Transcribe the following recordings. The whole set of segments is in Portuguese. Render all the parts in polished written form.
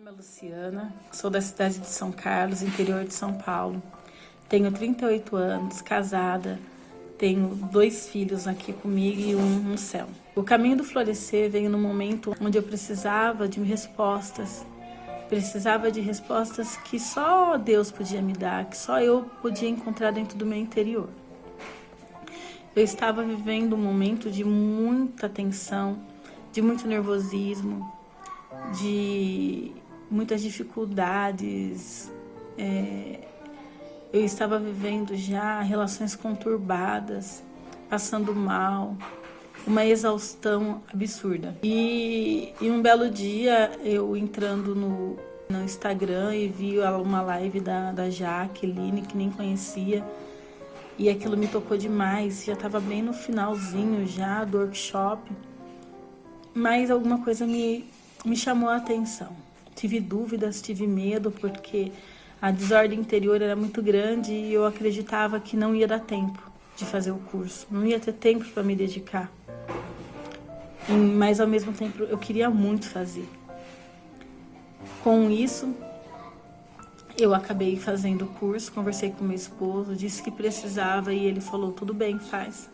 Meu nome é Luciana, sou da cidade de São Carlos, interior de São Paulo. Tenho 38 anos, casada, tenho 2 filhos aqui comigo e um no céu. O caminho do florescer veio no momento onde eu precisava de respostas. Precisava de respostas que só Deus podia me dar, que só eu podia encontrar dentro do meu interior. Eu estava vivendo um momento de muita tensão, de muito nervosismo, de muitas dificuldades. Eu estava vivendo já relações conturbadas, passando mal, uma exaustão absurda. E um belo dia, eu entrando no Instagram e vi uma live da Jaqueline, que nem conhecia, e aquilo me tocou demais. Já estava bem no finalzinho já do workshop, mas alguma coisa me chamou a atenção. Tive dúvidas, tive medo, porque a desordem interior era muito grande e eu acreditava que não ia dar tempo de fazer o curso, não ia ter tempo para me dedicar. Mas ao mesmo tempo eu queria muito fazer. Com isso, eu acabei fazendo o curso, conversei com meu esposo, disse que precisava e ele falou: tudo bem, faz.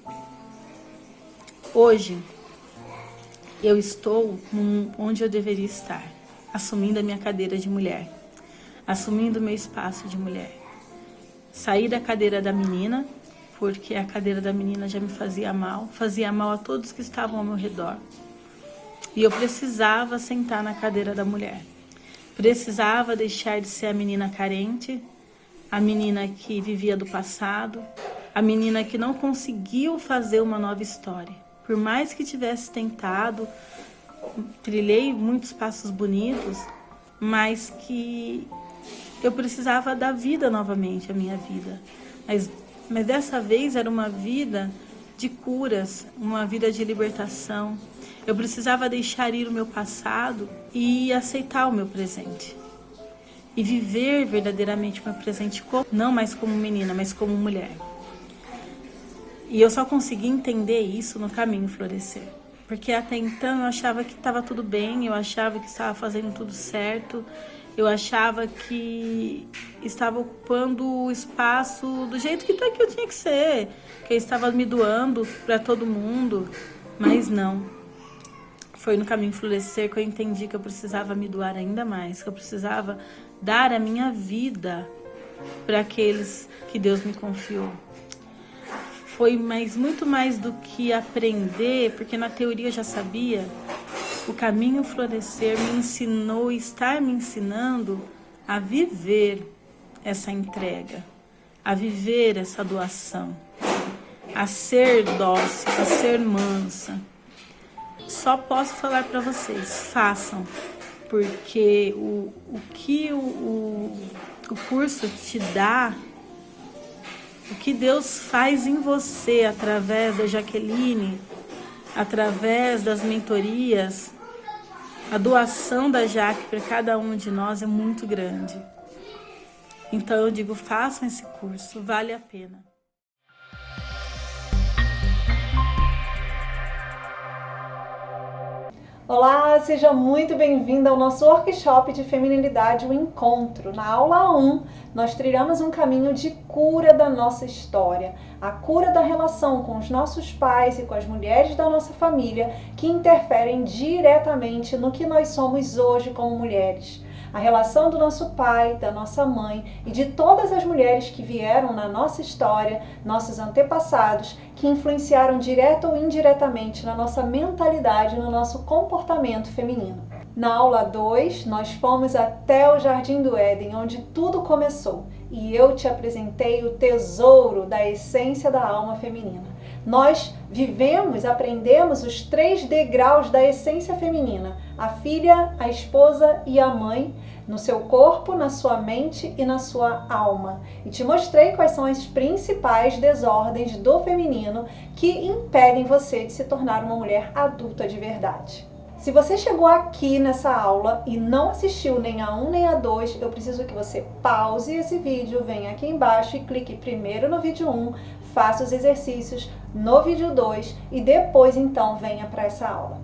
Hoje, eu estou onde eu deveria estar, assumindo a minha cadeira de mulher, assumindo o meu espaço de mulher. Saí da cadeira da menina, porque a cadeira da menina já me fazia mal a todos que estavam ao meu redor. E eu precisava sentar na cadeira da mulher. Precisava deixar de ser a menina carente, a menina que vivia do passado, a menina que não conseguiu fazer uma nova história. Por mais que tivesse tentado, trilhei muitos passos bonitos, mas que eu precisava dar vida novamente à minha vida. Mas dessa vez era uma vida de curas, uma vida de libertação. Eu precisava deixar ir o meu passado e aceitar o meu presente. E viver verdadeiramente o meu presente, não mais como menina, mas como mulher. E eu só consegui entender isso no caminho florescer. Porque até então eu achava que estava tudo bem, eu achava que estava fazendo tudo certo, eu achava que estava ocupando o espaço do jeito que eu tinha que ser, que eu estava me doando para todo mundo, mas não. Foi no caminho florescer que eu entendi que eu precisava me doar ainda mais, que eu precisava dar a minha vida para aqueles que Deus me confiou. Foi muito mais do que aprender, porque na teoria eu já sabia. O caminho florescer me ensinou, está me ensinando a viver essa entrega, a viver essa doação, a ser dócil, a ser mansa. Só posso falar para vocês, façam, porque o que o curso te dá, o que Deus faz em você através da Jaqueline, através das mentorias, a doação da Jaque para cada um de nós é muito grande. Então eu digo, façam esse curso, vale a pena. Olá, seja muito bem-vinda ao nosso workshop de feminilidade, o Encontro. Na aula 1, nós trilhamos um caminho de cura da nossa história, a cura da relação com os nossos pais e com as mulheres da nossa família que interferem diretamente no que nós somos hoje como mulheres. A relação do nosso pai, da nossa mãe e de todas as mulheres que vieram na nossa história, nossos antepassados, que influenciaram direto ou indiretamente na nossa mentalidade, no nosso comportamento feminino. Na aula 2, nós fomos até o Jardim do Éden, onde tudo começou, e eu te apresentei o tesouro da essência da alma feminina. Nós aprendemos os 3 degraus da essência feminina: a filha, a esposa e a mãe, no seu corpo, na sua mente e na sua alma. E te mostrei quais são as principais desordens do feminino que impedem você de se tornar uma mulher adulta de verdade. Se você chegou aqui nessa aula e não assistiu nem a 1 nem a 2, eu preciso que você pause esse vídeo, venha aqui embaixo e clique primeiro no vídeo 1, faça os exercícios no vídeo 2 e depois então venha para essa aula.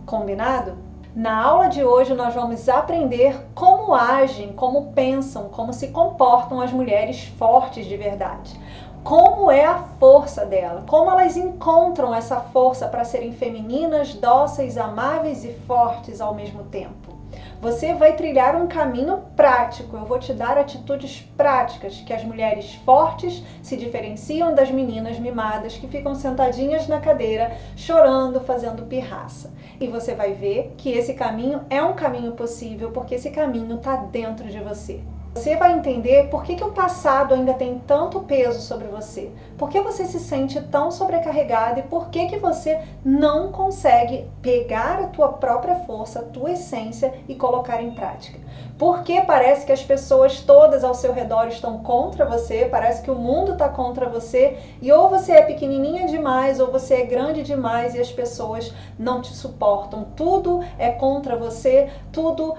Combinado? Na aula de hoje nós vamos aprender como agem, como pensam, como se comportam as mulheres fortes de verdade. Como é a força dela, como elas encontram essa força para serem femininas, dóceis, amáveis e fortes ao mesmo tempo. Você vai trilhar um caminho prático, eu vou te dar atitudes práticas que as mulheres fortes se diferenciam das meninas mimadas que ficam sentadinhas na cadeira, chorando, fazendo pirraça. E você vai ver que esse caminho é um caminho possível, porque esse caminho está dentro de você. Você vai entender por que o passado ainda tem tanto peso sobre você, por que você se sente tão sobrecarregado e por que você não consegue pegar a tua própria força, a tua essência e colocar em prática. Porque parece que as pessoas todas ao seu redor estão contra você, parece que o mundo está contra você e ou você é pequenininha demais ou você é grande demais e as pessoas não te suportam. Tudo é contra você, tudo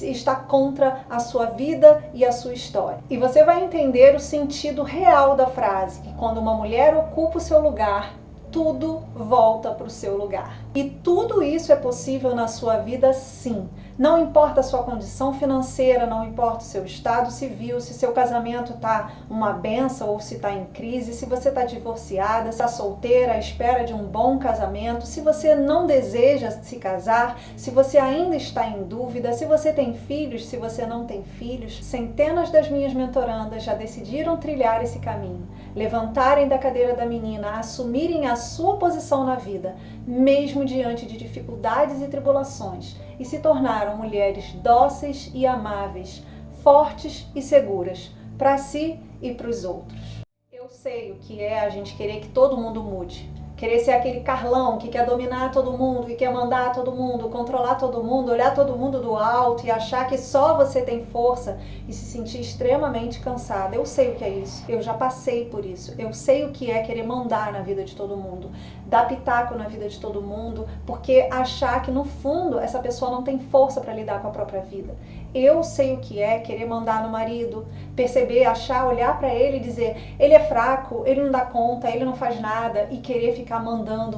está contra a sua vida e a sua história. E você vai entender o sentido real da frase, que quando uma mulher ocupa o seu lugar, tudo volta para o seu lugar. E tudo isso é possível na sua vida, sim. Não importa a sua condição financeira, não importa o seu estado civil, se seu casamento está uma benção ou se está em crise, se você está divorciada, se está solteira à espera de um bom casamento, se você não deseja se casar, se você ainda está em dúvida, se você tem filhos, se você não tem filhos. Centenas das minhas mentorandas já decidiram trilhar esse caminho, levantarem da cadeira da menina, assumirem a sua posição na vida, mesmo diante de dificuldades e tribulações, e se tornaram mulheres dóceis e amáveis, fortes e seguras, para si e para os outros. Eu sei o que é a gente querer que todo mundo mude. Querer ser aquele Carlão que quer dominar todo mundo, que quer mandar todo mundo, controlar todo mundo, olhar todo mundo do alto e achar que só você tem força e se sentir extremamente cansada. Eu sei o que é isso, eu já passei por isso. Eu sei o que é querer mandar na vida de todo mundo, dar pitaco na vida de todo mundo, porque achar que no fundo essa pessoa não tem força para lidar com a própria vida. Eu sei o que é querer mandar no marido, perceber, achar, olhar para ele e dizer, ele é fraco, ele não dá conta, ele não faz nada e querer ficar mandando.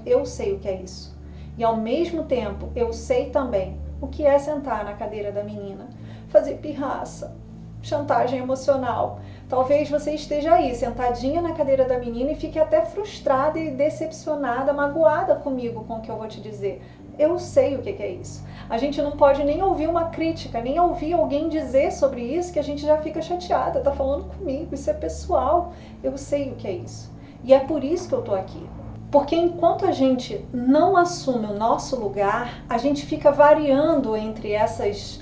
Eu sei o que é isso. E ao mesmo tempo, eu sei também o que é sentar na cadeira da menina, fazer pirraça, chantagem emocional. Talvez você esteja aí, sentadinha na cadeira da menina e fique até frustrada e decepcionada, magoada comigo com o que eu vou te dizer. Eu sei o que é isso. A gente não pode nem ouvir uma crítica, nem ouvir alguém dizer sobre isso que a gente já fica chateada. Tá falando comigo, isso é pessoal. Eu sei o que é isso. E é por isso que eu tô aqui. Porque enquanto a gente não assume o nosso lugar, a gente fica variando entre essas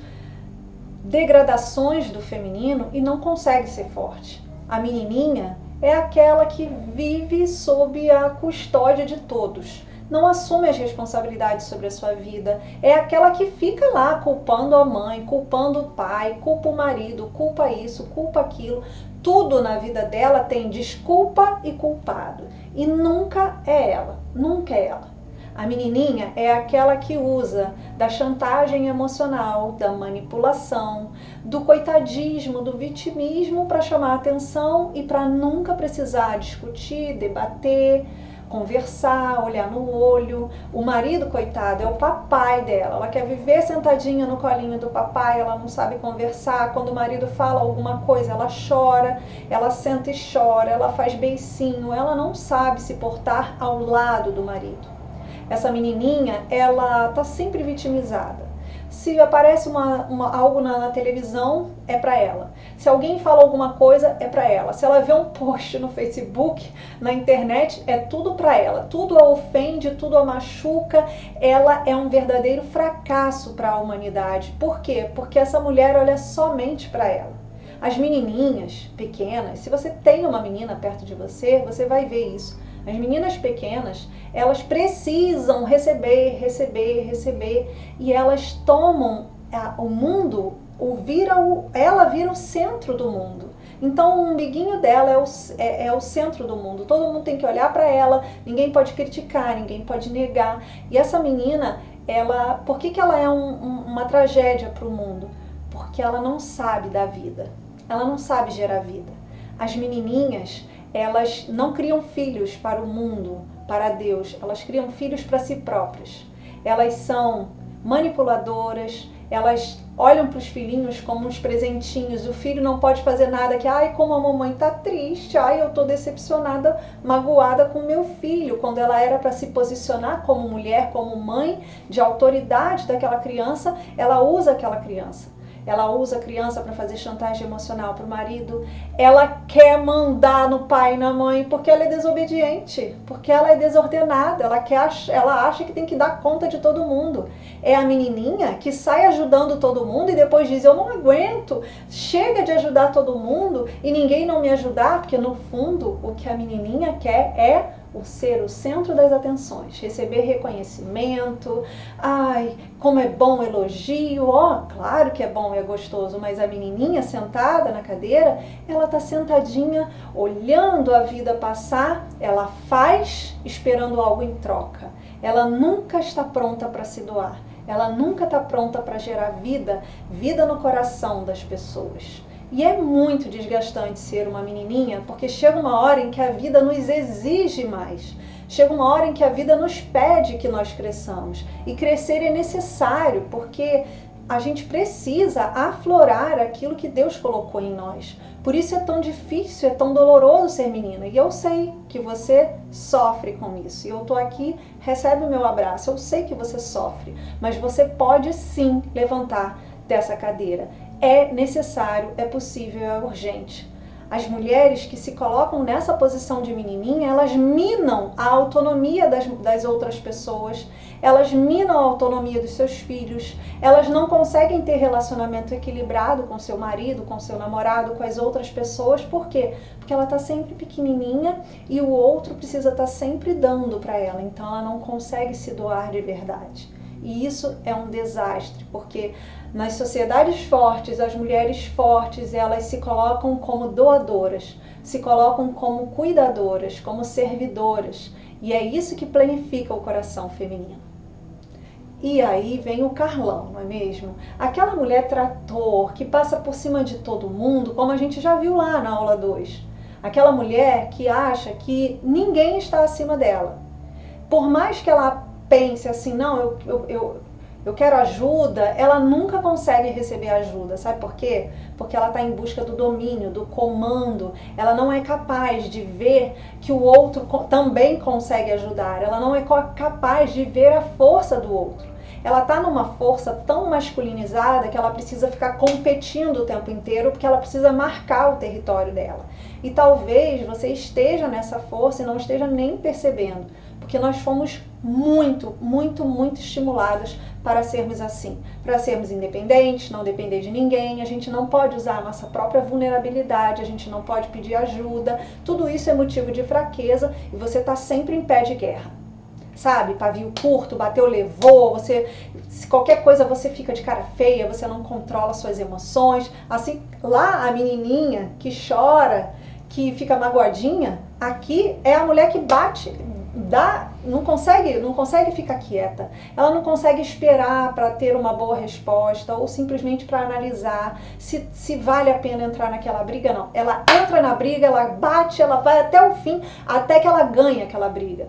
degradações do feminino e não consegue ser forte. A menininha é aquela que vive sob a custódia de todos. Não assume as responsabilidades sobre a sua vida, é aquela que fica lá culpando a mãe, culpando o pai, culpa o marido, culpa isso, culpa aquilo. Tudo na vida dela tem desculpa e culpado. E nunca é ela, nunca é ela. A menininha é aquela que usa da chantagem emocional, da manipulação, do coitadismo, do vitimismo para chamar a atenção e para nunca precisar discutir, debater, conversar, olhar no olho. O marido, coitado, é o papai dela. Ela quer viver sentadinha no colinho do papai, ela não sabe conversar. Quando o marido fala alguma coisa, ela chora, ela senta e chora, ela faz beicinho, ela não sabe se portar ao lado do marido. Essa menininha, ela tá sempre vitimizada. Se aparece algo na televisão, é para ela. Se alguém fala alguma coisa, é para ela. Se ela vê um post no Facebook, na internet, é tudo para ela. Tudo a ofende, tudo a machuca. Ela é um verdadeiro fracasso para a humanidade. Por quê? Porque essa mulher olha somente para ela. As menininhas pequenas, se você tem uma menina perto de você, você vai ver isso. As meninas pequenas, elas precisam receber, e elas tomam o mundo, ela vira o centro do mundo. Então o umbiguinho dela é o centro do mundo. Todo mundo tem que olhar para ela, ninguém pode criticar, ninguém pode negar. E essa menina, por que ela é uma tragédia para o mundo? Porque ela não sabe dar vida, ela não sabe gerar vida. As menininhas, elas não criam filhos para o mundo, para Deus, elas criam filhos para si próprias. Elas são manipuladoras, elas olham para os filhinhos como uns presentinhos, o filho não pode fazer nada, que ai, como a mamãe tá triste, ai, eu tô decepcionada, magoada com meu filho, quando ela era para se posicionar como mulher, como mãe de autoridade daquela criança, ela usa aquela criança. Ela usa a criança para fazer chantagem emocional para o marido. Ela quer mandar no pai e na mãe porque ela é desobediente, porque ela é desordenada, ela acha que tem que dar conta de todo mundo. É a menininha que sai ajudando todo mundo e depois diz, eu não aguento, chega de ajudar todo mundo e ninguém não me ajudar, porque no fundo o que a menininha quer é ser o centro das atenções, receber reconhecimento, ai, como é bom o elogio, claro que é bom e é gostoso, mas a menininha sentada na cadeira, ela tá sentadinha, olhando a vida passar, ela faz esperando algo em troca, ela nunca está pronta para se doar, ela nunca está pronta para gerar vida no coração das pessoas. E é muito desgastante ser uma menininha, porque chega uma hora em que a vida nos exige mais. Chega uma hora em que a vida nos pede que nós cresçamos. E crescer é necessário, porque a gente precisa aflorar aquilo que Deus colocou em nós. Por isso é tão difícil, é tão doloroso ser menina. E eu sei que você sofre com isso. E eu tô aqui, recebe o meu abraço. Eu sei que você sofre, mas você pode sim levantar dessa cadeira. É necessário, é possível, é urgente. As mulheres que se colocam nessa posição de menininha, elas minam a autonomia das outras pessoas, elas minam a autonomia dos seus filhos, elas não conseguem ter relacionamento equilibrado com seu marido, com seu namorado, com as outras pessoas. Por quê? Porque ela está sempre pequenininha e o outro precisa estar sempre dando para ela, então ela não consegue se doar de verdade. E isso é um desastre, porque nas sociedades fortes, as mulheres fortes, elas se colocam como doadoras, se colocam como cuidadoras, como servidoras. E é isso que planifica o coração feminino. E aí vem o Carlão, não é mesmo? Aquela mulher trator que passa por cima de todo mundo, como a gente já viu lá na aula 2. Aquela mulher que acha que ninguém está acima dela. Por mais que ela pense assim, não, eu quero ajuda, ela nunca consegue receber ajuda. Sabe por quê? Porque ela está em busca do domínio, do comando. Ela não é capaz de ver que o outro também consegue ajudar. Ela não é capaz de ver a força do outro. Ela está numa força tão masculinizada que ela precisa ficar competindo o tempo inteiro porque ela precisa marcar o território dela. E talvez você esteja nessa força e não esteja nem percebendo, porque nós fomos muito estimuladas para sermos assim, para sermos independentes, não depender de ninguém. A gente não pode usar a nossa própria vulnerabilidade, a gente não pode pedir ajuda. Tudo isso é motivo de fraqueza e você está sempre em pé de guerra. Sabe, pavio curto, bateu, levou, se qualquer coisa você fica de cara feia, você não controla suas emoções. Assim, lá a menininha que chora, que fica magoadinha, aqui é a mulher que bate, não consegue ficar quieta. Ela não consegue esperar para ter uma boa resposta ou simplesmente para analisar se vale a pena entrar naquela briga, não. Ela entra na briga, ela bate, ela vai até o fim, até que ela ganha aquela briga.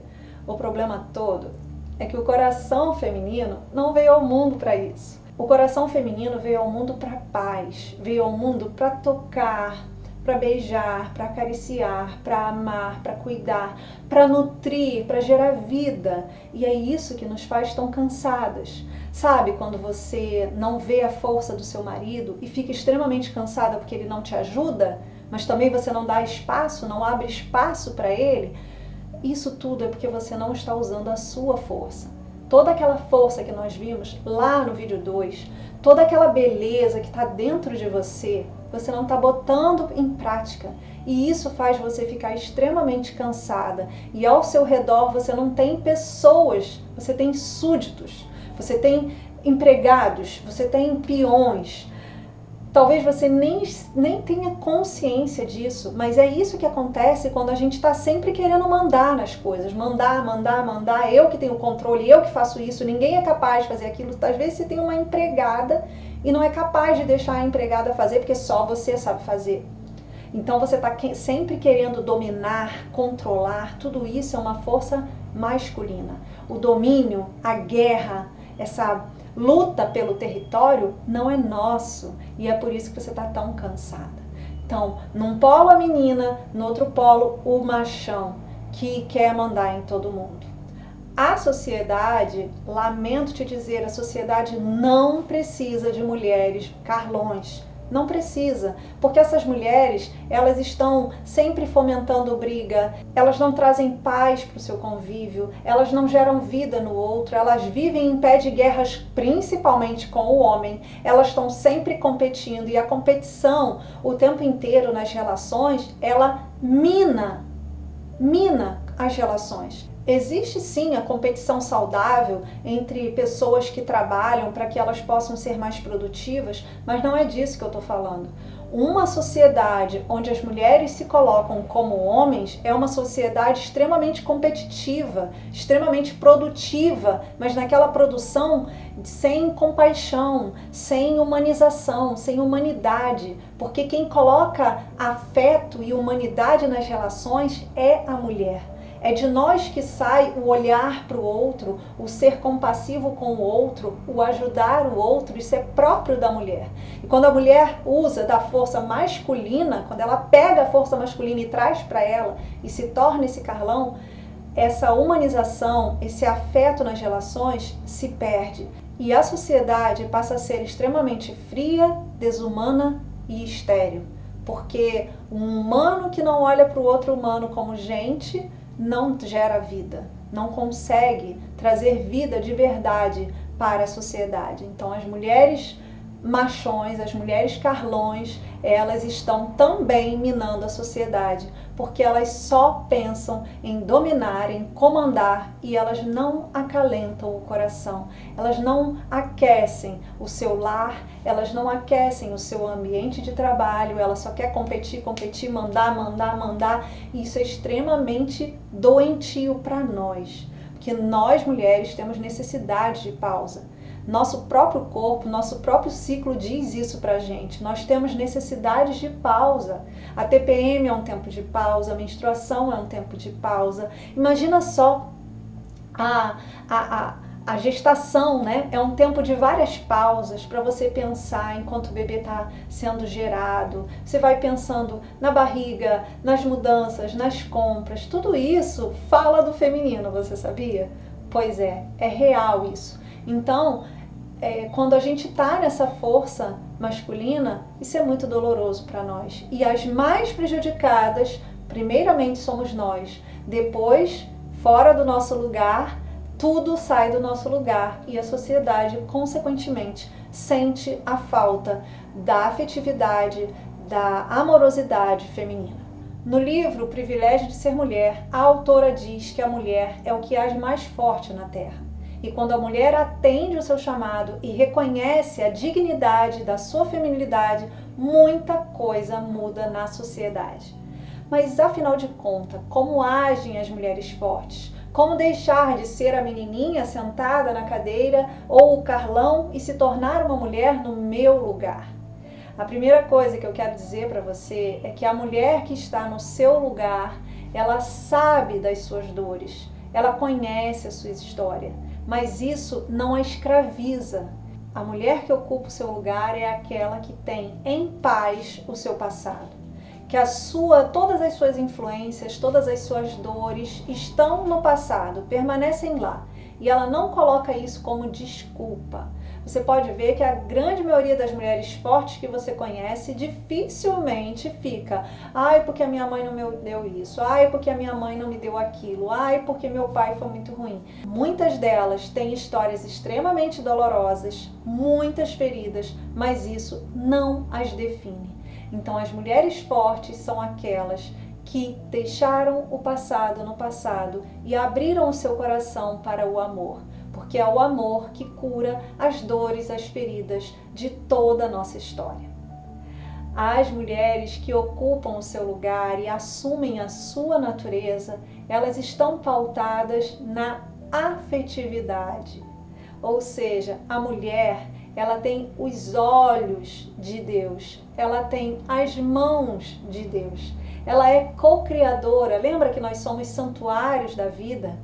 O problema todo é que o coração feminino não veio ao mundo para isso. O coração feminino veio ao mundo para paz, veio ao mundo para tocar, para beijar, para acariciar, para amar, para cuidar, para nutrir, para gerar vida. E é isso que nos faz tão cansadas. Sabe quando você não vê a força do seu marido e fica extremamente cansada porque ele não te ajuda, mas também você não dá espaço, não abre espaço para ele? Isso tudo é porque você não está usando a sua força. Toda aquela força que nós vimos lá no vídeo 2, toda aquela beleza que está dentro de você, você não está botando em prática. E isso faz você ficar extremamente cansada. E ao seu redor você não tem pessoas, você tem súditos, você tem empregados, você tem peões. Talvez você nem tenha consciência disso, mas é isso que acontece quando a gente está sempre querendo mandar nas coisas. Mandar, eu que tenho o controle, eu que faço isso, ninguém é capaz de fazer aquilo. Às vezes você tem uma empregada e não é capaz de deixar a empregada fazer porque só você sabe fazer. Então você está sempre querendo dominar, controlar, tudo isso é uma força masculina. O domínio, a guerra, essa luta pelo território não é nosso, e é por isso que você está tão cansada. Então, num polo a menina, no outro polo o machão, que quer mandar em todo mundo. A sociedade, lamento te dizer, a sociedade não precisa de mulheres carlões. Não precisa, porque essas mulheres, elas estão sempre fomentando briga, elas não trazem paz para o seu convívio, elas não geram vida no outro, elas vivem em pé de guerras, principalmente com o homem, elas estão sempre competindo, e a competição, o tempo inteiro nas relações, ela mina as relações. Existe sim a competição saudável entre pessoas que trabalham para que elas possam ser mais produtivas, mas não é disso que eu estou falando. Uma sociedade onde as mulheres se colocam como homens é uma sociedade extremamente competitiva, extremamente produtiva, mas naquela produção sem compaixão, sem humanização, sem humanidade, porque quem coloca afeto e humanidade nas relações é a mulher. É de nós que sai o olhar para o outro, o ser compassivo com o outro, o ajudar o outro, isso é próprio da mulher. E quando a mulher usa da força masculina, quando ela pega a força masculina e traz para ela e se torna esse Carlão, essa humanização, esse afeto nas relações se perde. E a sociedade passa a ser extremamente fria, desumana e estéril. Porque um humano que não olha para o outro humano como gente não gera vida, não consegue trazer vida de verdade para a sociedade. Então as mulheres machões, as mulheres carlões, elas estão também minando a sociedade, porque elas só pensam em dominar, em comandar, e elas não acalentam o coração, elas não aquecem o seu lar, elas não aquecem o seu ambiente de trabalho, ela só quer competir, mandar, e isso é extremamente doentio para nós, porque nós mulheres temos necessidade de pausa. Nosso próprio corpo, nosso próprio ciclo diz isso pra gente. Nós temos necessidades de pausa. A TPM é um tempo de pausa, a menstruação é um tempo de pausa. Imagina só a gestação, né? É um tempo de várias pausas para você pensar enquanto o bebê está sendo gerado. Você vai pensando na barriga, nas mudanças, nas compras. Tudo isso fala do feminino, você sabia? Pois é real isso. Então, quando a gente está nessa força masculina, isso é muito doloroso para nós. E as mais prejudicadas, primeiramente somos nós. Depois, fora do nosso lugar, tudo sai do nosso lugar. E a sociedade, consequentemente, sente a falta da afetividade, da amorosidade feminina. No livro O Privilégio de Ser Mulher, a autora diz que a mulher é o que age mais forte na Terra. E quando a mulher atende o seu chamado e reconhece a dignidade da sua feminilidade, muita coisa muda na sociedade. Mas afinal de contas, como agem as mulheres fortes? Como deixar de ser a menininha sentada na cadeira ou o Carlão e se tornar uma mulher no meu lugar? A primeira coisa que eu quero dizer para você é que a mulher que está no seu lugar, ela sabe das suas dores, ela conhece a sua história. Mas isso não a escraviza. A mulher que ocupa o seu lugar é aquela que tem em paz o seu passado. Que todas as suas influências, todas as suas dores estão no passado, permanecem lá. E ela não coloca isso como desculpa. Você pode ver que a grande maioria das mulheres fortes que você conhece dificilmente fica: ai, porque a minha mãe não me deu isso, ai, porque a minha mãe não me deu aquilo, ai, porque meu pai foi muito ruim. Muitas delas têm histórias extremamente dolorosas, muitas feridas, mas isso não as define. Então as mulheres fortes são aquelas que deixaram o passado no passado e abriram o seu coração para o amor. Porque é o amor que cura as dores, as feridas de toda a nossa história. As mulheres que ocupam o seu lugar e assumem a sua natureza, elas estão pautadas na afetividade. Ou seja, a mulher, ela tem os olhos de Deus, ela tem as mãos de Deus. Ela é co-criadora. Lembra que nós somos santuários da vida?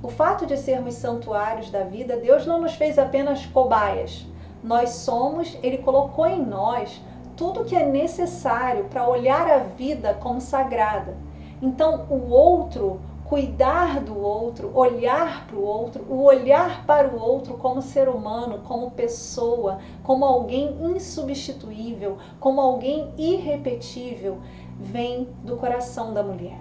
O fato de sermos santuários da vida, Deus não nos fez apenas cobaias. Nós somos, Ele colocou em nós tudo que é necessário para olhar a vida como sagrada. Então, o outro, cuidar do outro, olhar para o outro, o olhar para o outro como ser humano, como pessoa, como alguém insubstituível, como alguém irrepetível, vem do coração da mulher.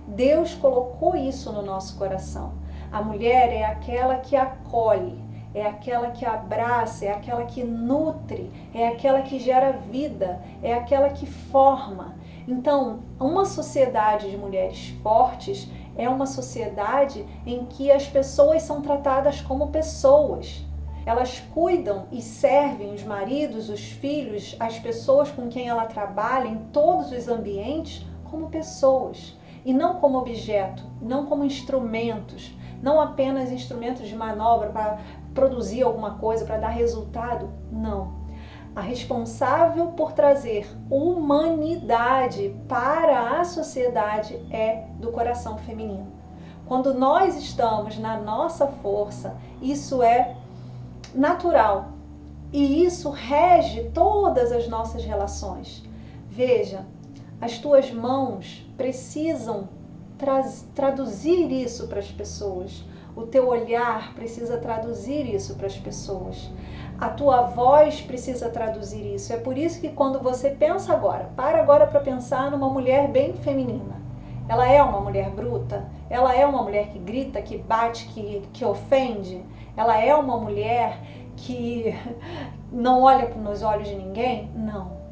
Deus colocou isso no nosso coração. A mulher é aquela que acolhe, é aquela que abraça, é aquela que nutre, é aquela que gera vida, é aquela que forma. Então, uma sociedade de mulheres fortes é uma sociedade em que as pessoas são tratadas como pessoas. Elas cuidam e servem os maridos, os filhos, as pessoas com quem ela trabalha em todos os ambientes como pessoas e não como objeto, não como instrumentos, não apenas instrumentos de manobra para produzir alguma coisa, para dar resultado. Não. A responsável por trazer humanidade para a sociedade é do coração feminino. Quando nós estamos na nossa força, isso é natural e isso rege todas as nossas relações. Veja, as tuas mãos precisam traduzir isso para as pessoas. O teu olhar precisa traduzir isso para as pessoas. A tua voz precisa traduzir isso. É por isso que quando você pensa agora, para pensar numa mulher bem feminina. Ela é uma mulher bruta? Ela é uma mulher que grita, que bate, que ofende? Ela é uma mulher que não olha nos olhos de ninguém? Não.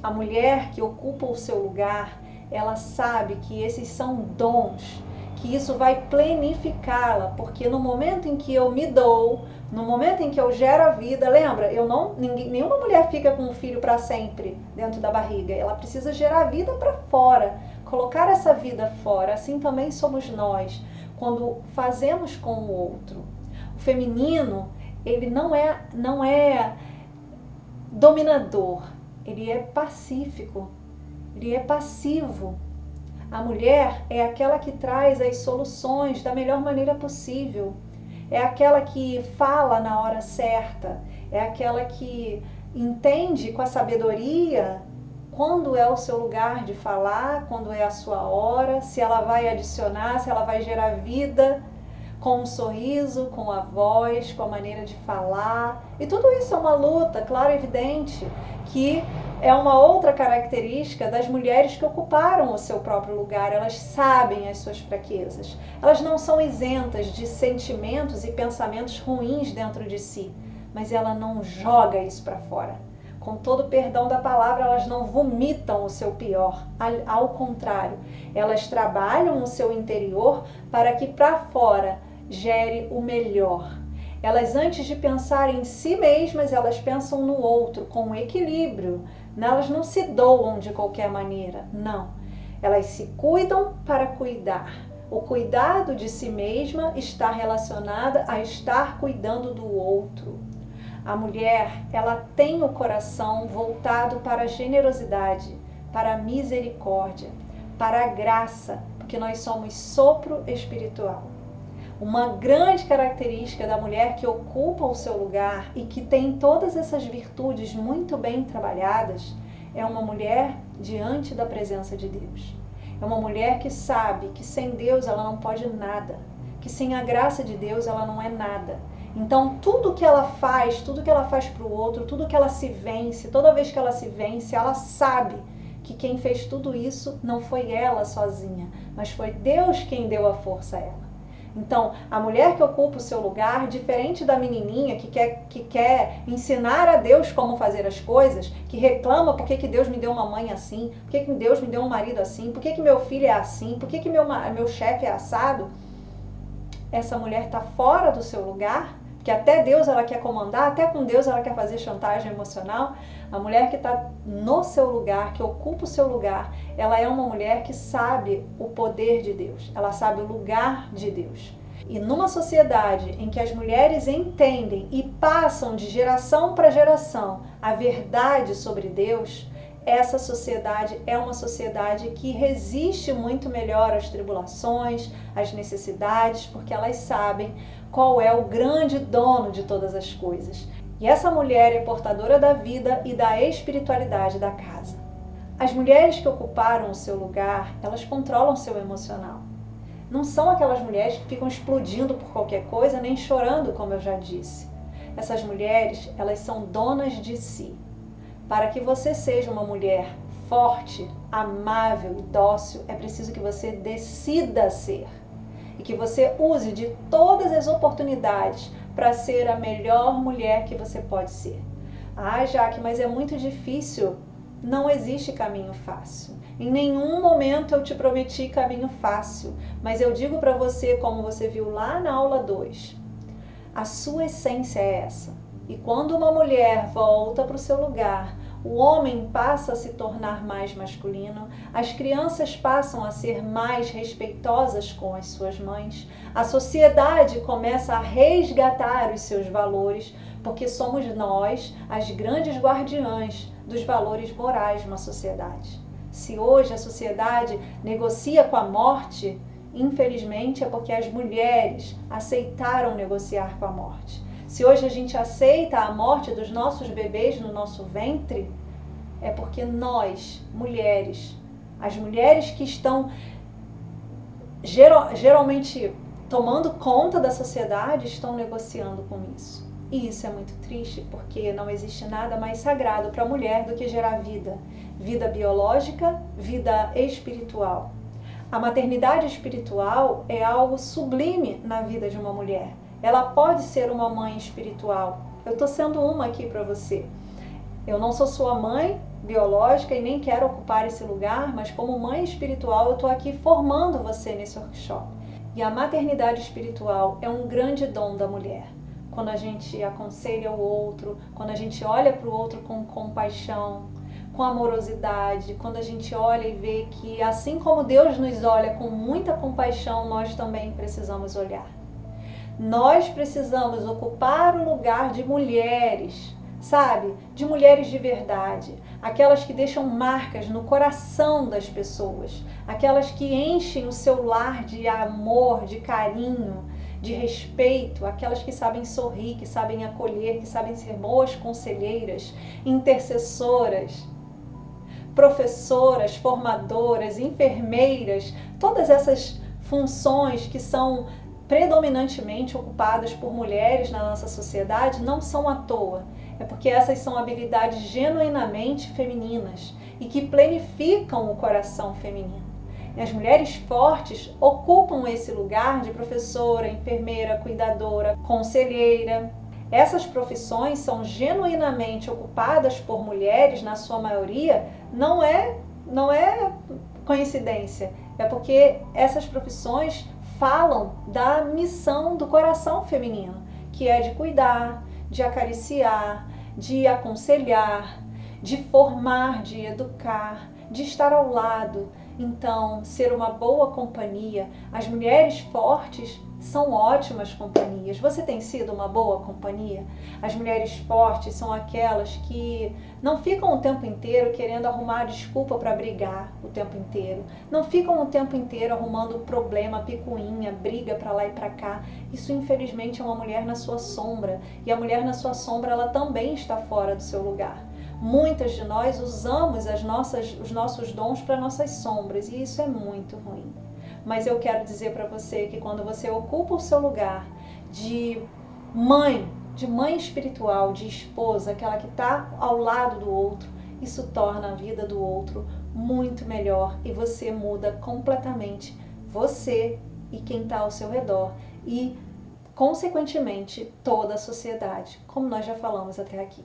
A mulher que ocupa o seu lugar, ela sabe que esses são dons, que isso vai planificá-la, porque no momento em que eu me dou, no momento em que eu gero a vida, lembra, nenhuma mulher fica com um filho para sempre dentro da barriga, ela precisa gerar a vida para fora, colocar essa vida fora. Assim também somos nós, quando fazemos com o outro. O feminino, ele não é dominador, ele é pacífico, ele é passivo. A mulher é aquela que traz as soluções da melhor maneira possível. É aquela que fala na hora certa. É aquela que entende com a sabedoria quando é o seu lugar de falar, quando é a sua hora, se ela vai adicionar, se ela vai gerar vida com um sorriso, com a voz, com a maneira de falar. E tudo isso é uma luta, claro e evidente, que é uma outra característica das mulheres que ocuparam o seu próprio lugar. Elas sabem as suas fraquezas. Elas não são isentas de sentimentos e pensamentos ruins dentro de si, mas ela não joga isso para fora. Com todo o perdão da palavra, elas não vomitam o seu pior. Ao contrário, elas trabalham o seu interior para que para fora gere o melhor. Elas, antes de pensar em si mesmas, elas pensam no outro, com equilíbrio. Elas não se doam de qualquer maneira, não. Elas se cuidam para cuidar. O cuidado de si mesma está relacionado a estar cuidando do outro. A mulher, ela tem o coração voltado para a generosidade, para a misericórdia, para a graça, porque nós somos sopro espiritual. Uma grande característica da mulher que ocupa o seu lugar e que tem todas essas virtudes muito bem trabalhadas é uma mulher diante da presença de Deus. É uma mulher que sabe que sem Deus ela não pode nada, que sem a graça de Deus ela não é nada. Então tudo que ela faz para o outro, tudo que ela se vence, toda vez que ela se vence, ela sabe que quem fez tudo isso não foi ela sozinha, mas foi Deus quem deu a força a ela. Então, a mulher que ocupa o seu lugar, diferente da menininha que quer ensinar a Deus como fazer as coisas, que reclama por que Deus me deu uma mãe assim, por que Deus me deu um marido assim, por que meu filho é assim, por que meu chefe é assado, essa mulher está fora do seu lugar, que até Deus ela quer comandar, até com Deus ela quer fazer chantagem emocional. A mulher que está no seu lugar, que ocupa o seu lugar, ela é uma mulher que sabe o poder de Deus, ela sabe o lugar de Deus. E numa sociedade em que as mulheres entendem e passam de geração para geração a verdade sobre Deus, essa sociedade é uma sociedade que resiste muito melhor às tribulações, às necessidades, porque elas sabem qual é o grande dono de todas as coisas. E essa mulher é portadora da vida e da espiritualidade da casa. As mulheres que ocuparam o seu lugar, elas controlam seu emocional. Não são aquelas mulheres que ficam explodindo por qualquer coisa, nem chorando, como eu já disse. Essas mulheres, elas são donas de si. Para que você seja uma mulher forte, amável e dócil, é preciso que você decida ser. E que você use de todas as oportunidades para ser a melhor mulher que você pode ser. Ah, Jaque, mas é muito difícil. Não existe caminho fácil. Em nenhum momento eu te prometi caminho fácil. Mas eu digo para você, como você viu lá na aula 2, a sua essência é essa. E quando uma mulher volta para o seu lugar, o homem passa a se tornar mais masculino, as crianças passam a ser mais respeitosas com as suas mães, a sociedade começa a resgatar os seus valores, porque somos nós as grandes guardiãs dos valores morais de uma sociedade. Se hoje a sociedade negocia com a morte, infelizmente é porque as mulheres aceitaram negociar com a morte. Se hoje a gente aceita a morte dos nossos bebês no nosso ventre, é porque nós, mulheres, as mulheres que estão geralmente tomando conta da sociedade, estão negociando com isso. E isso é muito triste, porque não existe nada mais sagrado para a mulher do que gerar vida. Vida biológica, vida espiritual. A maternidade espiritual é algo sublime na vida de uma mulher. Ela pode ser uma mãe espiritual. Eu estou sendo uma aqui para você. Eu não sou sua mãe biológica e nem quero ocupar esse lugar, mas como mãe espiritual eu estou aqui formando você nesse workshop. E a maternidade espiritual é um grande dom da mulher. Quando a gente aconselha o outro, quando a gente olha para o outro com compaixão, com amorosidade, quando a gente olha e vê que assim como Deus nos olha com muita compaixão, nós também precisamos olhar. Nós precisamos ocupar o lugar de mulheres, sabe? De mulheres de verdade. Aquelas que deixam marcas no coração das pessoas. Aquelas que enchem o seu lar de amor, de carinho, de respeito. Aquelas que sabem sorrir, que sabem acolher, que sabem ser boas conselheiras, intercessoras, professoras, formadoras, enfermeiras. Todas essas funções que são predominantemente ocupadas por mulheres na nossa sociedade não são à toa. É porque essas são habilidades genuinamente femininas e que planificam o coração feminino. E as mulheres fortes ocupam esse lugar de professora, enfermeira, cuidadora, conselheira. Essas profissões são genuinamente ocupadas por mulheres, na sua maioria, não é coincidência. É porque essas profissões falam da missão do coração feminino, que é de cuidar, de acariciar, de aconselhar, de formar, de educar, de estar ao lado. Então, ser uma boa companhia. As mulheres fortes são ótimas companhias. Você tem sido uma boa companhia? As mulheres fortes são aquelas que não ficam o tempo inteiro querendo arrumar desculpa para brigar o tempo inteiro. Não ficam o tempo inteiro arrumando problema, picuinha, briga para lá e para cá. Isso, infelizmente, é uma mulher na sua sombra. E a mulher na sua sombra, ela também está fora do seu lugar. Muitas de nós usamos os nossos dons para nossas sombras e isso é muito ruim. Mas eu quero dizer para você que quando você ocupa o seu lugar de mãe espiritual, de esposa, aquela que está ao lado do outro, isso torna a vida do outro muito melhor e você muda completamente você e quem está ao seu redor e, consequentemente, toda a sociedade, como nós já falamos até aqui.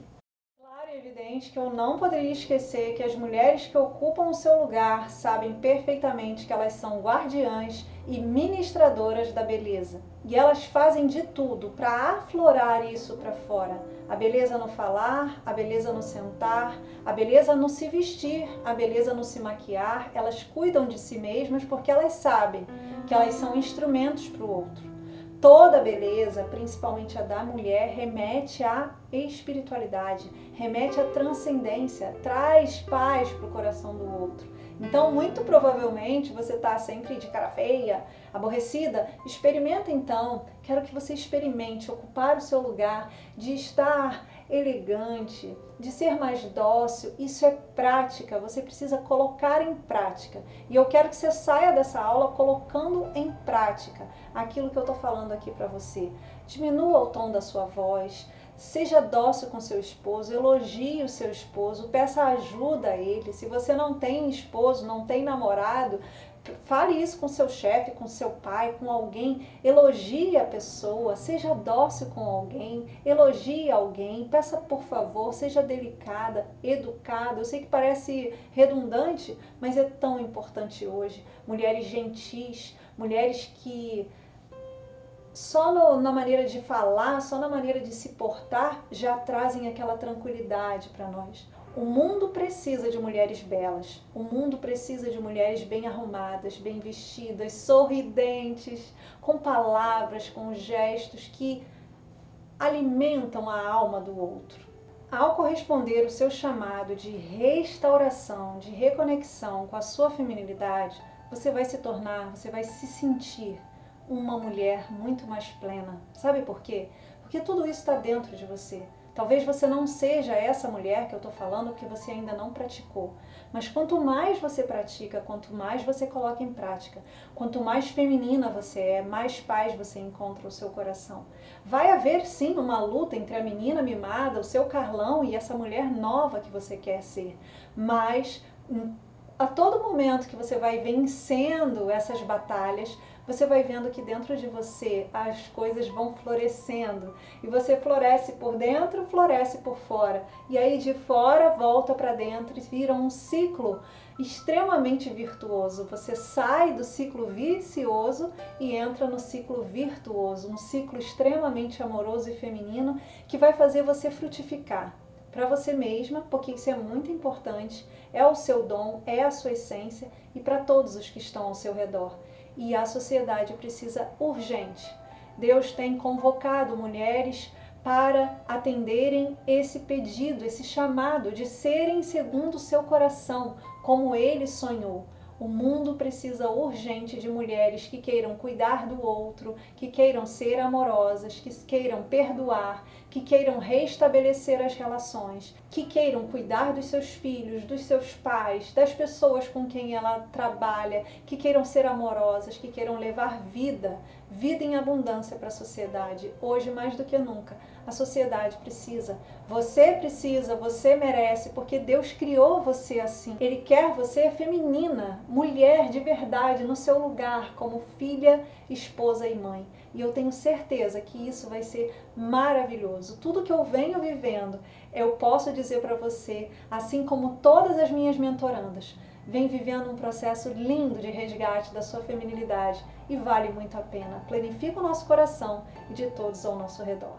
É evidente que eu não poderia esquecer que as mulheres que ocupam o seu lugar sabem perfeitamente que elas são guardiãs e ministradoras da beleza. E elas fazem de tudo para aflorar isso para fora. A beleza no falar, a beleza no sentar, a beleza no se vestir, a beleza no se maquiar. Elas cuidam de si mesmas porque elas sabem que elas são instrumentos para o outro. Toda beleza, principalmente a da mulher, remete à espiritualidade, remete à transcendência, traz paz para o coração do outro. Então, muito provavelmente, você está sempre de cara feia, aborrecida. Experimenta então, quero que você experimente ocupar o seu lugar, de estar elegante, de ser mais dócil. Isso é prática, você precisa colocar em prática. E eu quero que você saia dessa aula colocando em prática aquilo que eu estou falando aqui para você. Diminua o tom da sua voz, seja dócil com seu esposo, elogie o seu esposo, peça ajuda a ele. Se você não tem esposo, não tem namorado, fale isso com seu chefe, com seu pai, com alguém. Elogie a pessoa, seja dócil com alguém, elogie alguém, peça por favor, seja delicada, educada. Eu sei que parece redundante, mas é tão importante hoje. Mulheres gentis, mulheres que só na maneira de falar, só na maneira de se portar, já trazem aquela tranquilidade para nós. O mundo precisa de mulheres belas, o mundo precisa de mulheres bem arrumadas, bem vestidas, sorridentes, com palavras, com gestos que alimentam a alma do outro. Ao corresponder o seu chamado de restauração, de reconexão com a sua feminilidade, você vai se tornar, você vai se sentir uma mulher muito mais plena. Sabe por quê? Porque tudo isso está dentro de você. Talvez você não seja essa mulher que eu estou falando porque você ainda não praticou. Mas quanto mais você pratica, quanto mais você coloca em prática, quanto mais feminina você é, mais paz você encontra no seu coração. Vai haver sim uma luta entre a menina mimada, o seu Carlão e essa mulher nova que você quer ser. Mas a todo momento que você vai vencendo essas batalhas, você vai vendo que dentro de você as coisas vão florescendo. E você floresce por dentro, floresce por fora. E aí de fora volta para dentro e vira um ciclo extremamente virtuoso. Você sai do ciclo vicioso e entra no ciclo virtuoso. Um ciclo extremamente amoroso e feminino que vai fazer você frutificar. Para você mesma, porque isso é muito importante, é o seu dom, é a sua essência e para todos os que estão ao seu redor. E a sociedade precisa urgente. Deus tem convocado mulheres para atenderem esse pedido, esse chamado de serem segundo o seu coração, como Ele sonhou. O mundo precisa urgente de mulheres que queiram cuidar do outro, que queiram ser amorosas, que queiram perdoar, que queiram restabelecer as relações, que queiram cuidar dos seus filhos, dos seus pais, das pessoas com quem ela trabalha, que queiram ser amorosas, que queiram levar vida em abundância para a sociedade. Hoje, mais do que nunca, a sociedade precisa, você merece, porque Deus criou você assim. Ele quer você feminina, mulher de verdade, no seu lugar, como filha, esposa e mãe. E eu tenho certeza que isso vai ser maravilhoso. Tudo que eu venho vivendo, eu posso dizer para você, assim como todas as minhas mentorandas, vem vivendo um processo lindo de resgate da sua feminilidade e vale muito a pena. Planifica o nosso coração e de todos ao nosso redor.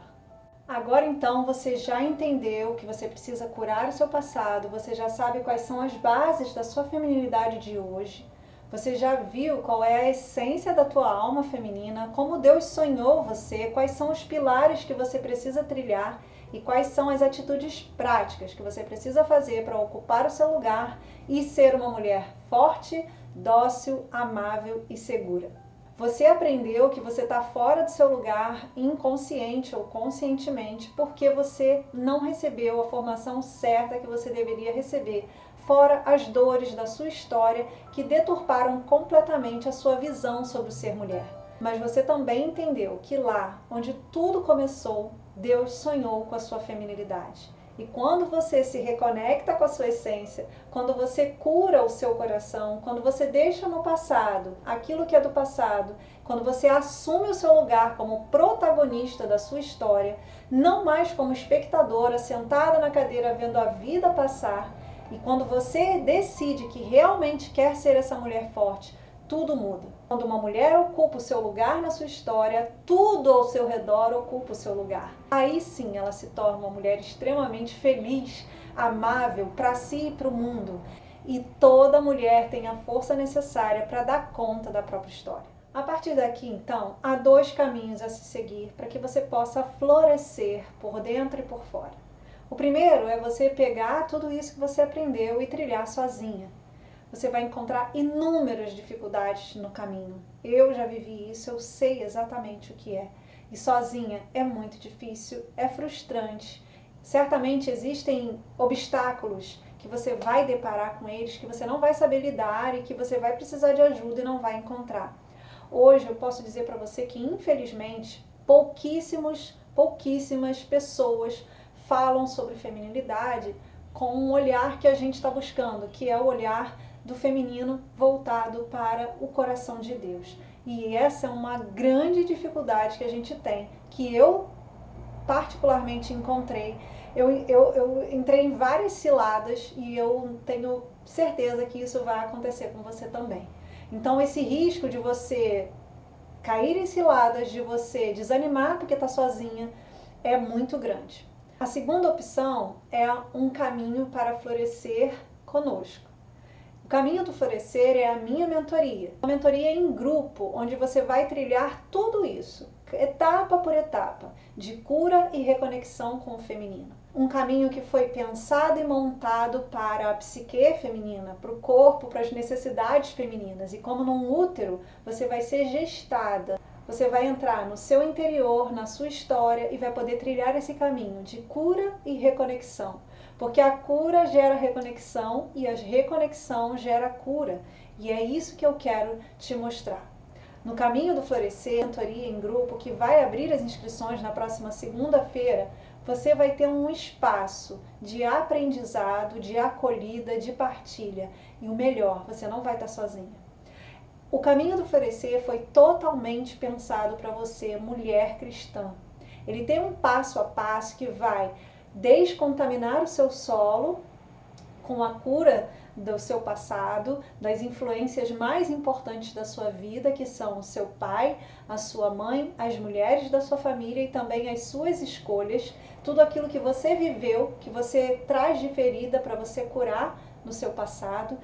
Agora então você já entendeu que você precisa curar o seu passado, você já sabe quais são as bases da sua feminilidade de hoje, você já viu qual é a essência da tua alma feminina, como Deus sonhou você, quais são os pilares que você precisa trilhar e quais são as atitudes práticas que você precisa fazer para ocupar o seu lugar e ser uma mulher forte, dócil, amável e segura. Você aprendeu que você está fora do seu lugar, inconsciente ou conscientemente, porque você não recebeu a formação certa que você deveria receber, fora as dores da sua história que deturparam completamente a sua visão sobre o ser mulher. Mas você também entendeu que lá, onde tudo começou, Deus sonhou com a sua feminilidade. E quando você se reconecta com a sua essência, quando você cura o seu coração, quando você deixa no passado aquilo que é do passado, quando você assume o seu lugar como protagonista da sua história, não mais como espectadora sentada na cadeira vendo a vida passar, e quando você decide que realmente quer ser essa mulher forte, tudo muda. Quando uma mulher ocupa o seu lugar na sua história, tudo ao seu redor ocupa o seu lugar. Aí sim ela se torna uma mulher extremamente feliz, amável para si e para o mundo. E toda mulher tem a força necessária para dar conta da própria história. A partir daqui, então, há 2 caminhos a se seguir para que você possa florescer por dentro e por fora. O primeiro é você pegar tudo isso que você aprendeu e trilhar sozinha. Você vai encontrar inúmeras dificuldades no caminho. Eu já vivi isso, eu sei exatamente o que é. E sozinha é muito difícil, é frustrante. Certamente existem obstáculos que você vai deparar com eles, que você não vai saber lidar e que você vai precisar de ajuda e não vai encontrar. Hoje eu posso dizer para você que, infelizmente, pouquíssimas pessoas falam sobre feminilidade com um olhar que a gente está buscando, que é o olhar do feminino voltado para o coração de Deus. E essa é uma grande dificuldade que a gente tem, que eu particularmente encontrei. Eu entrei em várias ciladas e eu tenho certeza que isso vai acontecer com você também. Então esse risco de você cair em ciladas, de você desanimar porque está sozinha, é muito grande. A segunda opção é um caminho para florescer conosco. O caminho do florescer é a minha mentoria. Uma mentoria em grupo, onde você vai trilhar tudo isso, etapa por etapa, de cura e reconexão com o feminino. Um caminho que foi pensado e montado para a psique feminina, para o corpo, para as necessidades femininas. E como num útero, você vai ser gestada. Você vai entrar no seu interior, na sua história e vai poder trilhar esse caminho de cura e reconexão. Porque a cura gera reconexão e a reconexão gera cura. E é isso que eu quero te mostrar. No caminho do florescer, mentoria em grupo, que vai abrir as inscrições na próxima segunda-feira, você vai ter um espaço de aprendizado, de acolhida, de partilha. E o melhor, você não vai estar sozinha. O caminho do florescer foi totalmente pensado para você, mulher cristã. Ele tem um passo a passo que vai descontaminar o seu solo com a cura do seu passado, das influências mais importantes da sua vida, que são o seu pai, a sua mãe, as mulheres da sua família e também as suas escolhas, tudo aquilo que você viveu, que você traz de ferida para você curar no seu passado.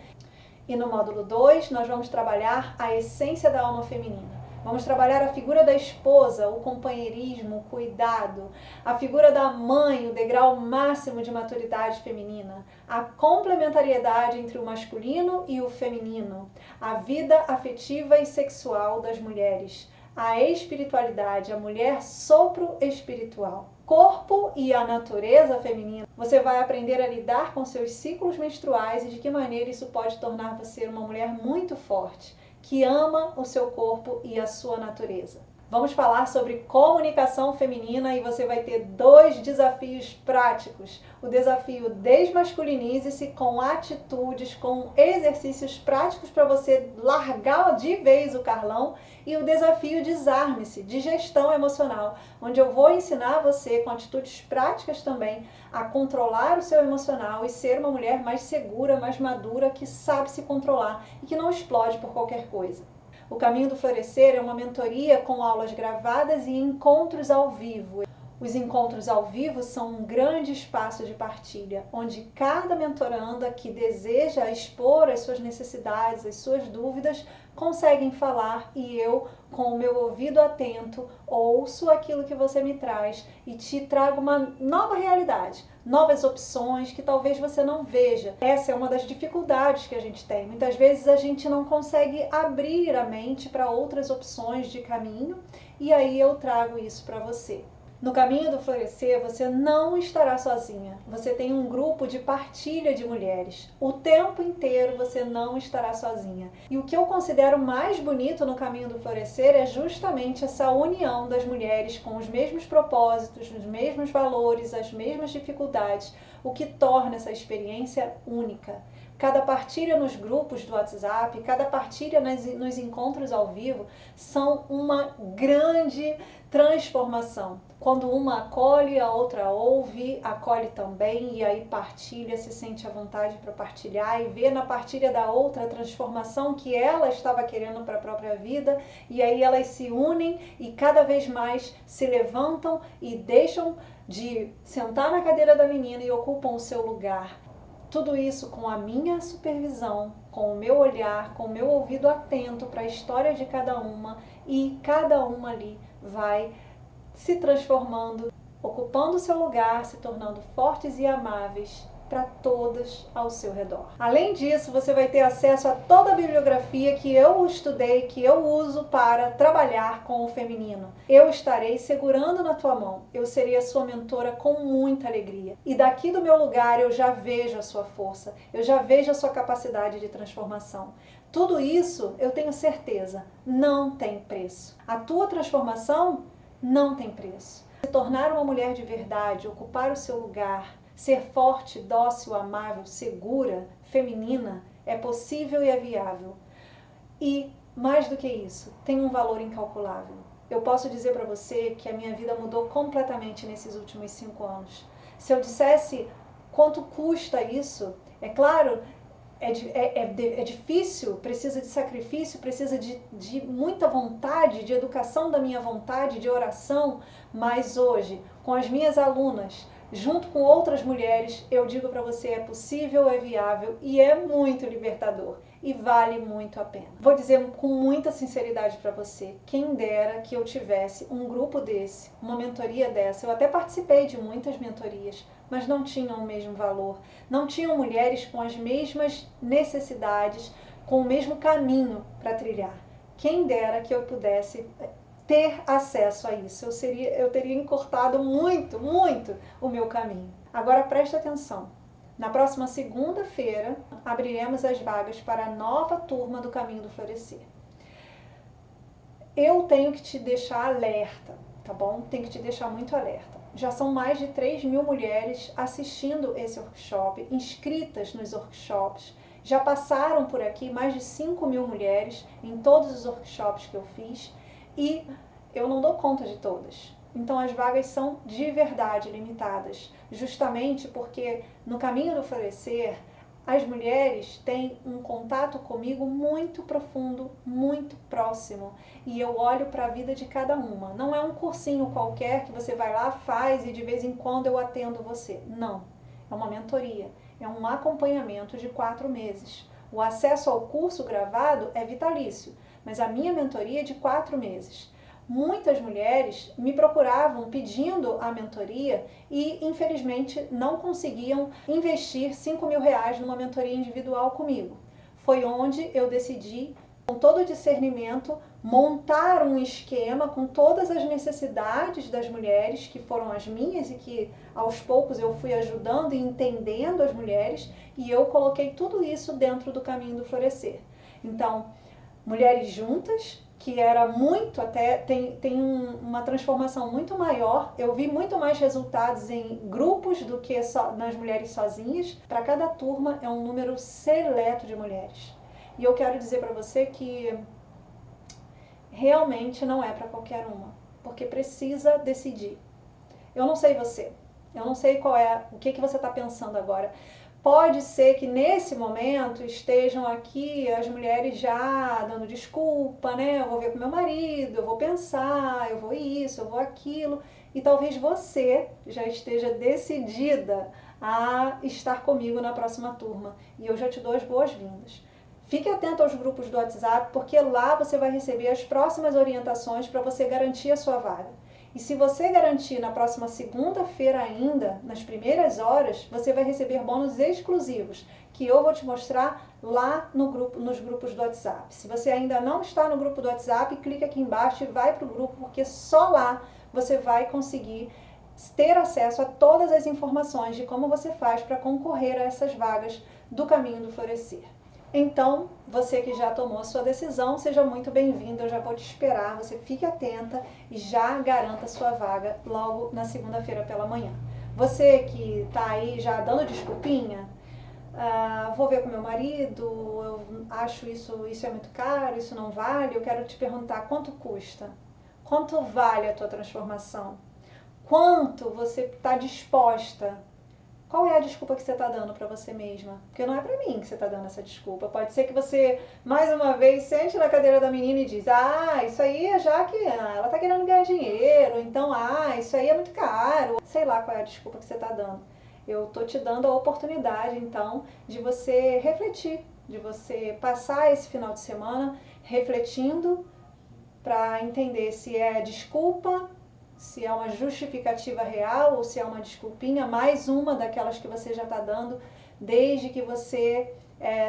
E no módulo 2, nós vamos trabalhar a essência da alma feminina. Vamos trabalhar a figura da esposa, o companheirismo, o cuidado, a figura da mãe, o degrau máximo de maturidade feminina, a complementariedade entre o masculino e o feminino, a vida afetiva e sexual das mulheres, a espiritualidade, a mulher sopro espiritual. Corpo e a natureza feminina. Você vai aprender a lidar com seus ciclos menstruais e de que maneira isso pode tornar você uma mulher muito forte, que ama o seu corpo e a sua natureza. Vamos falar sobre comunicação feminina e você vai ter 2 desafios práticos. O desafio Desmasculinize-se com atitudes, com exercícios práticos para você largar de vez o Carlão, e o desafio Desarme-se, de gestão emocional, onde eu vou ensinar você com atitudes práticas também a controlar o seu emocional e ser uma mulher mais segura, mais madura, que sabe se controlar e que não explode por qualquer coisa. O Caminho do Florescer é uma mentoria com aulas gravadas e encontros ao vivo. Os encontros ao vivo são um grande espaço de partilha, onde cada mentoranda que deseja expor as suas necessidades, as suas dúvidas, conseguem falar e eu, com o meu ouvido atento, ouço aquilo que você me traz e te trago uma nova realidade, novas opções que talvez você não veja. Essa é uma das dificuldades que a gente tem. Muitas vezes a gente não consegue abrir a mente para outras opções de caminho e aí eu trago isso para você. No Caminho do Florescer, você não estará sozinha. Você tem um grupo de partilha de mulheres. O tempo inteiro você não estará sozinha. E o que eu considero mais bonito no Caminho do Florescer é justamente essa união das mulheres com os mesmos propósitos, os mesmos valores, as mesmas dificuldades, o que torna essa experiência única. Cada partilha nos grupos do WhatsApp, cada partilha nos encontros ao vivo são uma grande transformação. Quando uma acolhe, a outra ouve, acolhe também e aí partilha, se sente à vontade para partilhar e vê na partilha da outra a transformação que ela estava querendo para a própria vida e aí elas se unem e cada vez mais se levantam e deixam de sentar na cadeira da menina e ocupam o seu lugar. Tudo isso com a minha supervisão, com o meu olhar, com o meu ouvido atento para a história de cada uma, e cada uma ali vai se transformando, ocupando seu lugar, se tornando fortes e amáveis para todas ao seu redor. Além disso, você vai ter acesso a toda a bibliografia que eu estudei, que eu uso para trabalhar com o feminino. Eu estarei segurando na tua mão, eu serei a sua mentora com muita alegria. E daqui do meu lugar eu já vejo a sua força, eu já vejo a sua capacidade de transformação. Tudo isso, eu tenho certeza, não tem preço. A tua transformação não tem preço. Se tornar uma mulher de verdade, ocupar o seu lugar, ser forte, dócil, amável, segura, feminina, é possível e é viável. E, mais do que isso, tem um valor incalculável. Eu posso dizer para você que a minha vida mudou completamente nesses últimos 5 anos. Se eu dissesse quanto custa isso, é claro, é difícil, precisa de sacrifício, precisa de muita vontade, de educação da minha vontade, de oração, mas hoje, com as minhas alunas, junto com outras mulheres, eu digo para você, é possível, é viável e é muito libertador e vale muito a pena. Vou dizer com muita sinceridade para você, quem dera que eu tivesse um grupo desse, uma mentoria dessa. Eu até participei de muitas mentorias, mas não tinham o mesmo valor, não tinham mulheres com as mesmas necessidades, com o mesmo caminho para trilhar. Quem dera que eu pudesse ter acesso a isso, eu teria encurtado muito o meu caminho. Agora preste atenção, na próxima segunda-feira abriremos as vagas para a nova turma do Caminho do Florescer. Eu tenho que te deixar alerta, tá bom? Tenho que te deixar muito alerta. Já são mais de 3.000 mulheres assistindo esse workshop, inscritas nos workshops. Já passaram por aqui mais de 5.000 mulheres em todos os workshops que eu fiz. E eu não dou conta de todas. Então as vagas são de verdade limitadas, justamente porque no Caminho do Florescer as mulheres têm um contato comigo muito profundo, muito próximo, e eu olho para a vida de cada uma. Não é um cursinho qualquer que você vai lá, faz e de vez em quando eu atendo você. Não, é uma mentoria, é um acompanhamento de 4 meses. O acesso ao curso gravado é vitalício, mas a minha mentoria é de 4 meses. Muitas mulheres me procuravam pedindo a mentoria e, infelizmente, não conseguiam investir R$5.000 numa mentoria individual comigo. Foi onde eu decidi, com todo o discernimento, montar um esquema com todas as necessidades das mulheres, que foram as minhas e que aos poucos eu fui ajudando e entendendo as mulheres, e eu coloquei tudo isso dentro do Caminho do Florescer. Então, mulheres juntas, que era muito, até tem uma transformação muito maior. Eu vi muito mais resultados em grupos do que nas mulheres sozinhas. Para cada turma é um número seleto de mulheres. E eu quero dizer para você que realmente não é para qualquer uma, porque precisa decidir. Eu não sei você, eu não sei o que você está pensando agora. Pode ser que nesse momento estejam aqui as mulheres já dando desculpa, né? Eu vou ver com meu marido, eu vou pensar, eu vou isso, eu vou aquilo. E talvez você já esteja decidida a estar comigo na próxima turma. E eu já te dou as boas-vindas. Fique atento aos grupos do WhatsApp, porque lá você vai receber as próximas orientações para você garantir a sua vaga. E se você garantir na próxima segunda-feira ainda, nas primeiras horas, você vai receber bônus exclusivos, que eu vou te mostrar lá nos grupos do WhatsApp. Se você ainda não está no grupo do WhatsApp, clica aqui embaixo e vai para o grupo, porque só lá você vai conseguir ter acesso a todas as informações de como você faz para concorrer a essas vagas do Caminho do Florescer. Então, você que já tomou a sua decisão, seja muito bem-vindo, eu já vou te esperar, você fique atenta e já garanta a sua vaga logo na segunda-feira pela manhã. Você que está aí já dando desculpinha, vou ver com meu marido, eu acho isso é muito caro, isso não vale, eu quero te perguntar quanto custa? Quanto vale a tua transformação? Quanto você está disposta? Qual é a desculpa que você está dando para você mesma? Porque não é para mim que você está dando essa desculpa. Pode ser que você, mais uma vez, sente na cadeira da menina e diz: isso aí é já que ela está querendo ganhar dinheiro, então, isso aí é muito caro. Sei lá qual é a desculpa que você está dando. eu tô te dando a oportunidade, então, de você refletir, de você passar esse final de semana refletindo para entender se é desculpa, se é uma justificativa real ou se é uma desculpinha, mais uma daquelas que você já está dando desde que você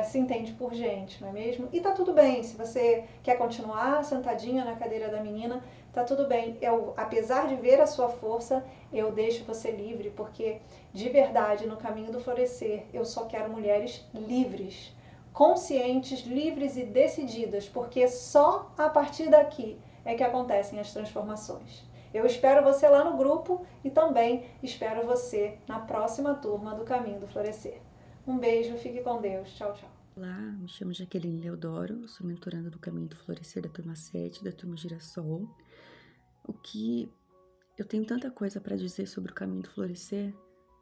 se entende por gente, não é mesmo? E tá tudo bem, se você quer continuar sentadinha na cadeira da menina, tá tudo bem. Apesar de ver a sua força, eu deixo você livre, porque de verdade, no caminho do florescer, eu só quero mulheres livres, conscientes, livres e decididas, porque só a partir daqui é que acontecem as transformações. Eu espero você lá no grupo e também espero você na próxima turma do Caminho do Florescer. Um beijo, fique com Deus. Tchau, tchau. Olá, me chamo Jaqueline Leodoro, sou mentoranda do Caminho do Florescer da turma 7, da turma Girassol. Eu tenho tanta coisa para dizer sobre o Caminho do Florescer,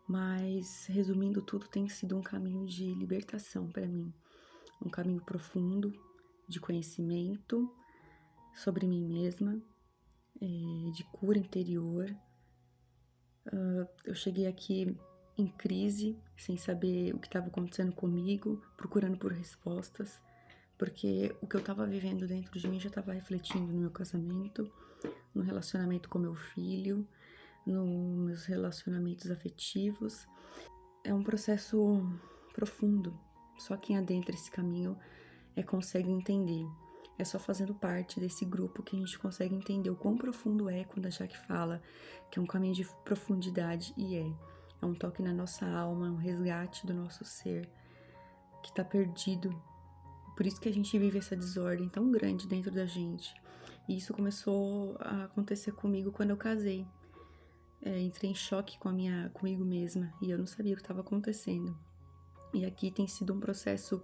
mas resumindo tudo, tem sido um caminho de libertação para mim. Um caminho profundo, de conhecimento sobre mim mesma, de cura interior. Eu cheguei aqui em crise, sem saber o que estava acontecendo comigo, procurando por respostas, porque o que eu estava vivendo dentro de mim já estava refletindo no meu casamento, no relacionamento com meu filho, nos meus relacionamentos afetivos. É um processo profundo, só quem adentra esse caminho consegue entender. É só fazendo parte desse grupo que a gente consegue entender o quão profundo é quando a Jaque fala que é um caminho de profundidade, e é um toque na nossa alma, um resgate do nosso ser que está perdido. Por isso que a gente vive essa desordem tão grande dentro da gente. E isso começou a acontecer comigo quando eu casei. Entrei em choque comigo mesma e eu não sabia o que estava acontecendo. E aqui tem sido um processo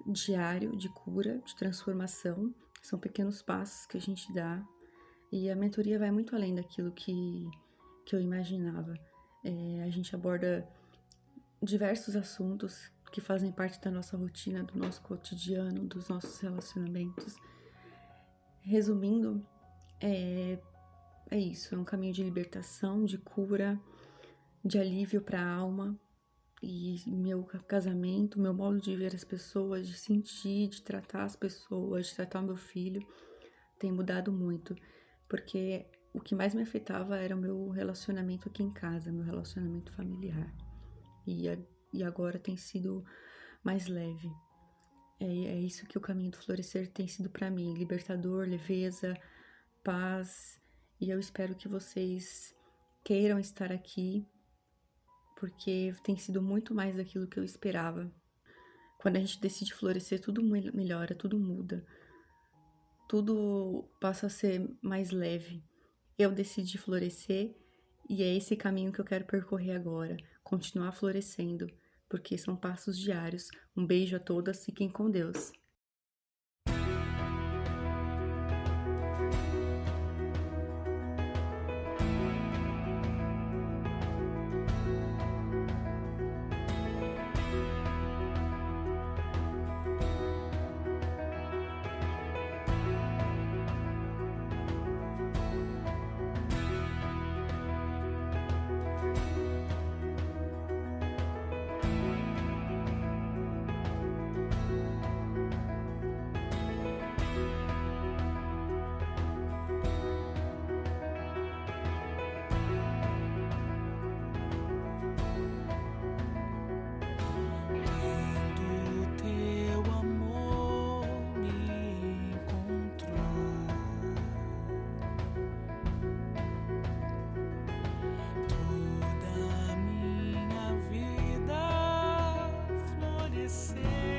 diário de cura, de transformação. São pequenos passos que a gente dá. E a mentoria vai muito além daquilo que eu imaginava. A gente aborda diversos assuntos que fazem parte da nossa rotina, do nosso cotidiano, dos nossos relacionamentos. Resumindo, é isso, é um caminho de libertação, de cura, de alívio para a alma. E meu casamento, meu modo de ver as pessoas, de sentir, de tratar as pessoas, de tratar o meu filho, tem mudado muito. Porque o que mais me afetava era o meu relacionamento aqui em casa, meu relacionamento familiar. E agora tem sido mais leve. É isso que o Caminho do Florescer tem sido para mim, libertador, leveza, paz. E eu espero que vocês queiram estar aqui, porque tem sido muito mais daquilo que eu esperava. Quando a gente decide florescer, tudo melhora, tudo muda. Tudo passa a ser mais leve. Eu decidi florescer e é esse caminho que eu quero percorrer agora. Continuar florescendo, porque são passos diários. Um beijo a todas, fiquem com Deus. Toda a minha vida florescer.